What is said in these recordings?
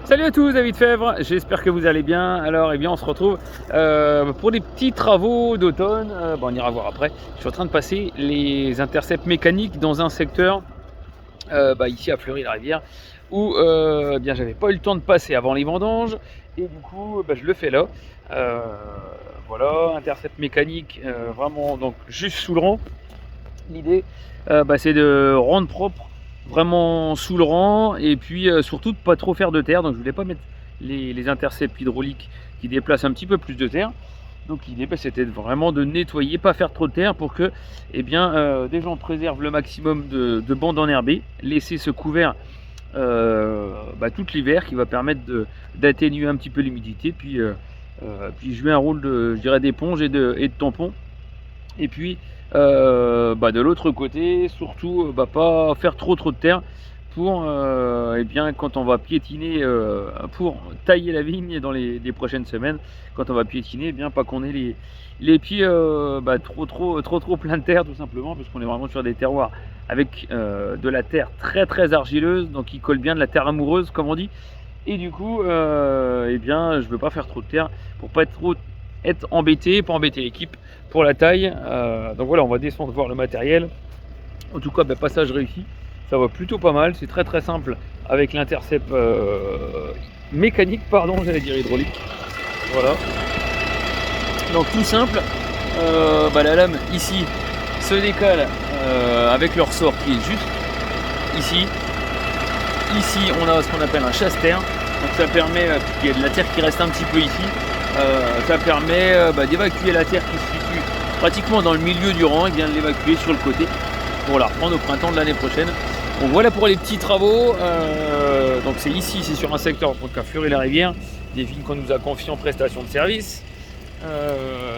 Salut à tous, David Fèvre, j'espère que vous allez bien. Alors, on se retrouve pour des petits travaux d'automne. On ira voir après. Je suis en train de passer les intercepts mécaniques dans un secteur, ici à Fleury-la-Rivière, où j'avais pas eu le temps de passer avant les vendanges. Et du coup, je le fais là. Voilà, intercept mécanique, vraiment donc juste sous le rang. L'idée, c'est de rendre propre vraiment sous le rang et puis surtout de pas trop faire de terre. Donc je voulais pas mettre les intercepts hydrauliques qui déplacent un petit peu plus de terre. Donc l'idée c'était vraiment de nettoyer, pas faire trop de terre pour que déjà on préserve le maximum de bandes enherbées, laisser ce couvert tout l'hiver qui va permettre d'atténuer un petit peu l'humidité, puis jouer un rôle d'éponge et de tampon. Et puis de l'autre côté, surtout pas faire trop de terre pour quand on va piétiner pour tailler la vigne dans les prochaines semaines. Quand on va piétiner, pas qu'on ait les pieds trop plein de terre, tout simplement, parce qu'on est vraiment sur des terroirs avec de la terre très argileuse, donc qui colle bien, de la terre amoureuse comme on dit. Et du coup je veux pas faire trop de terre pour pas être embêté, pas embêter l'équipe pour la taille. Donc voilà, on va descendre voir le matériel. En tout cas, passage réussi, ça va plutôt pas mal. C'est très simple avec l'intercept mécanique, j'allais dire hydraulique. Voilà, donc tout simple. La lame ici se décale avec le ressort qui est juste ici. Ici on a ce qu'on appelle un chasse-terre, donc ça permet qu'il y ait de la terre qui reste un petit peu ici. Ça permet d'évacuer la terre qui se situe pratiquement dans le milieu du rang, et bien de l'évacuer sur le côté pour la reprendre au printemps de l'année prochaine. Donc voilà pour les petits travaux. Donc c'est ici, c'est sur un secteur à Fleury-la-Rivière, des vignes qu'on nous a confiées en prestation de service.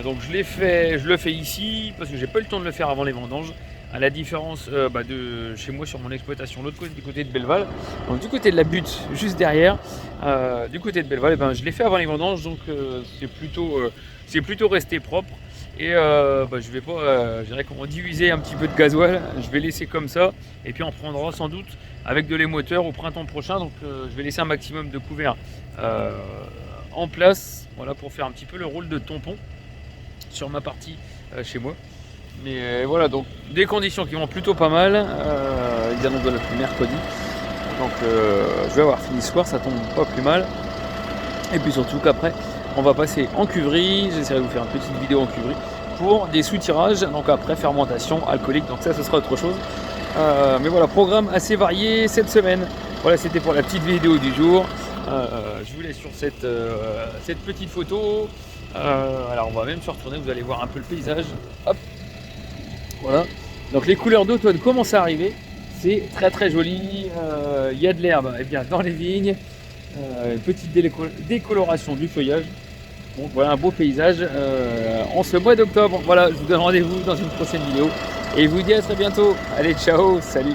Donc je le fais ici parce que j'ai pas eu le temps de le faire avant les vendanges. À la différence de chez moi sur mon exploitation, l'autre côté, du côté de Belleval, donc du côté de la butte juste derrière, du côté de Belleval, je l'ai fait avant les vendanges, donc c'est plutôt resté propre. Et je vais pas, je dirais qu'on va diviser un petit peu de gasoil, je vais laisser comme ça, et puis on prendra sans doute avec de l'émoteur au printemps prochain. Donc je vais laisser un maximum de couvert en place, voilà, pour faire un petit peu le rôle de tampon sur ma partie chez moi. Mais voilà, donc des conditions qui vont plutôt pas mal. Ils annoncent de la pluie mercredi, donc je vais avoir fini ce soir, ça tombe pas plus mal. Et puis surtout qu'après on va passer en cuverie, j'essaierai de vous faire une petite vidéo en cuverie pour des soutirages, donc après fermentation alcoolique, donc ça ce sera autre chose. Mais voilà, programme assez varié cette semaine. Voilà, c'était pour la petite vidéo du jour. Je vous laisse sur cette petite photo. Alors on va même se retourner, vous allez voir un peu le paysage. Hop. Voilà, donc les couleurs d'automne commencent à arriver, c'est très joli. Il y a de l'herbe dans les vignes, une petite décoloration du feuillage. Donc voilà un beau paysage en ce mois d'octobre. Voilà, je vous donne rendez-vous dans une prochaine vidéo et je vous dis à très bientôt. Allez, ciao, salut.